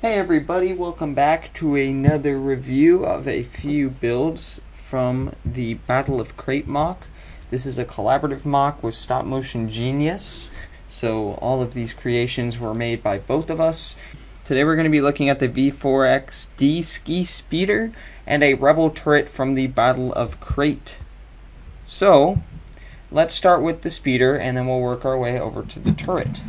Hey everybody, welcome back to another review of a few builds from the Battle of Crait mock. This is a collaborative mock with Stop Motion Genius, so all of these creations were made by both of us. Today we're going to be looking at the V-4X-D ski speeder and a rebel turret from the Battle of Crait. So, let's start with the speeder and then we'll work our way over to the turret.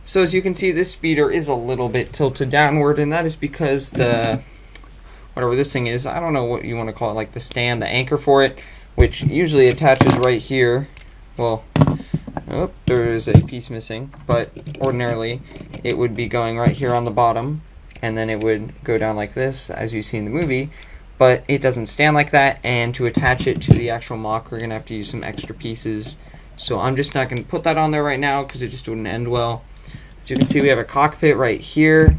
So as you can see, this speeder is a little bit tilted downward, and that is because whatever this thing is, I don't know what you want to call it, like the stand, the anchor for it, which usually attaches right here. Well, oh, there is a piece missing, but ordinarily it would be going right here on the bottom, and then it would go down like this, as you see in the movie, but it doesn't stand like that, and to attach it to the actual mock, we're going to have to use some extra pieces. So I'm just not going to put that on there right now, because it just wouldn't end well. As you can see, we have a cockpit right here.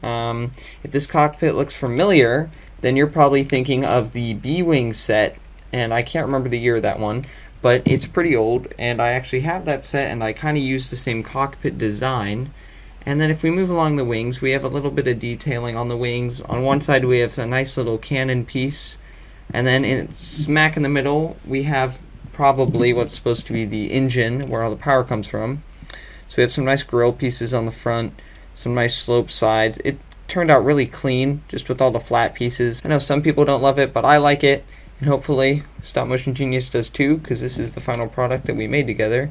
If this cockpit looks familiar, then you're probably thinking of the B-Wing set, and I can't remember the year of that one, but it's pretty old, and I actually have that set, and I kind of use the same cockpit design. And then if we move along the wings, we have a little bit of detailing on the wings. On one side, we have a nice little cannon piece, and then smack in the middle, we have probably what's supposed to be the engine, where all the power comes from. So we have some nice grill pieces on the front, some nice slope sides. It turned out really clean, just with all the flat pieces. I know some people don't love it, but I like it, and hopefully Stop Motion Genius does too, because this is the final product that we made together.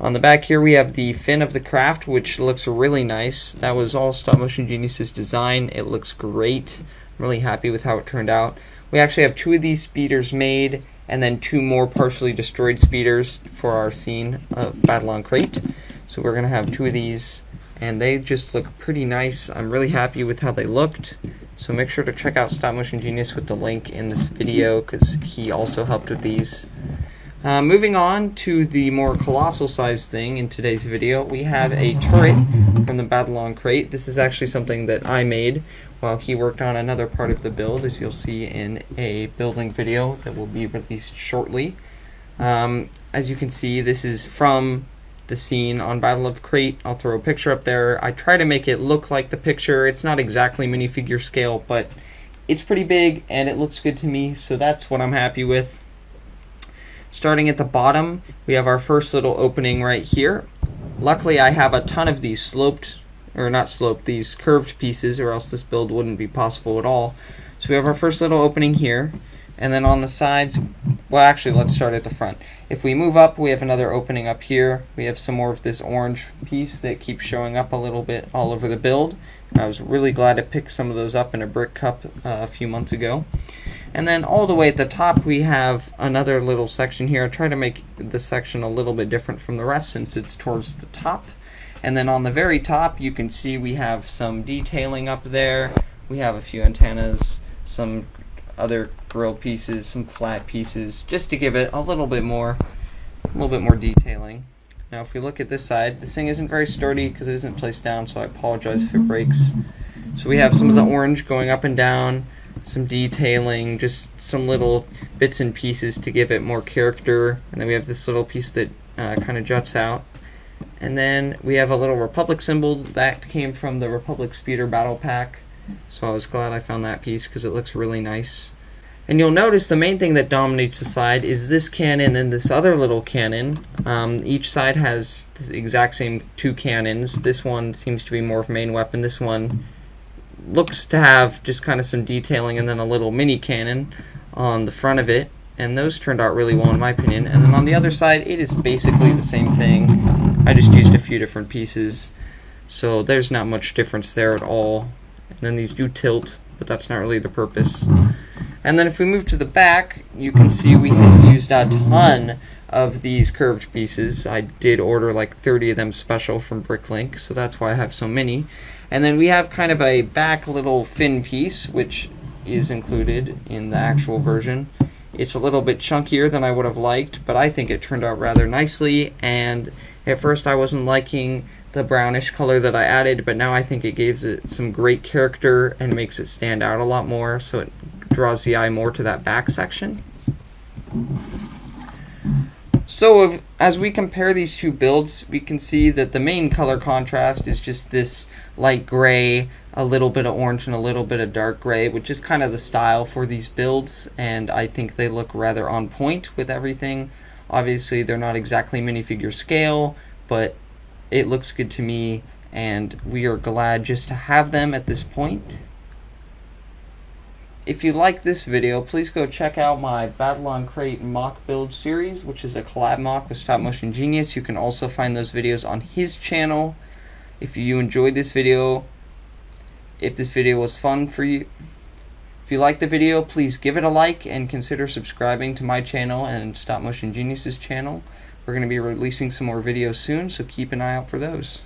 On the back here we have the fin of the craft, which looks really nice. That was all Stop Motion Genius's design. It looks great. I'm really happy with how it turned out. We actually have 2 of these speeders made, and then 2 more partially destroyed speeders for our scene of Battle on Crait. So we're going to have 2 of these, and they just look pretty nice. I'm really happy with how they looked. So make sure to check out Stop Motion Genius with the link in this video, because he also helped with these. Moving on to the more colossal size thing in today's video, we have a turret from the Battle on Crait. This is actually something that I made while he worked on another part of the build, as you'll see in a building video that will be released shortly. As you can see, this is from the scene on Battle of Crait. I'll throw a picture up there. I try to make it look like the picture. It's not exactly minifigure scale, but it's pretty big and it looks good to me, so that's what I'm happy with. Starting at the bottom, we have our first little opening right here. Luckily I have a ton of these these curved pieces, or else this build wouldn't be possible at all. So we have our first little opening here, and then on the sides, well actually let's start at the front. If we move up, we have another opening up here. We have some more of this orange piece that keeps showing up a little bit all over the build. I was really glad to pick some of those up in a brick cup a few months ago. And then all the way at the top we have another little section here. I try to make this section a little bit different from the rest since it's towards the top. And then on the very top you can see we have some detailing up there. We have a few antennas, some other grill pieces, some flat pieces, just to give it a little bit more detailing. Now if we look at this side, this thing isn't very sturdy because it isn't placed down, so I apologize if it breaks. So we have some of the orange going up and down, some detailing, just some little bits and pieces to give it more character, and then we have this little piece that kind of juts out. And then we have a little Republic symbol that came from the Republic Speeder Battle Pack. So I was glad I found that piece because it looks really nice. And you'll notice the main thing that dominates the side is this cannon and this other little cannon. Each side has the exact same 2 cannons. This one seems to be more of a main weapon. This one looks to have just kind of some detailing and then a little mini cannon on the front of it. And those turned out really well in my opinion. And then on the other side, it is basically the same thing. I just used a few different pieces. So there's not much difference there at all. And then these do tilt, but that's not really the purpose. And then if we move to the back, you can see we used a ton of these curved pieces. I did order like 30 of them special from Bricklink, so that's why I have so many. And then we have kind of a back little fin piece, which is included in the actual version. It's a little bit chunkier than I would have liked, but I think it turned out rather nicely, and at first I wasn't liking the brownish color that I added, but now I think it gives it some great character and makes it stand out a lot more, so it draws the eye more to that back section. So as we compare these two builds, we can see that the main color contrast is just this light gray, a little bit of orange, and a little bit of dark gray, which is kind of the style for these builds, and I think they look rather on point with everything. Obviously, they're not exactly minifigure scale, but it looks good to me, and we are glad just to have them at this point. If you like this video, please go check out my Battle on Crait mock build series, which is a collab mock with Stop Motion Genius. You can also find those videos on his channel. If you enjoyed this video, if this video was fun for you, if you like the video, please give it a like and consider subscribing to my channel and Stop Motion Genius's channel. We're going to be releasing some more videos soon, so keep an eye out for those.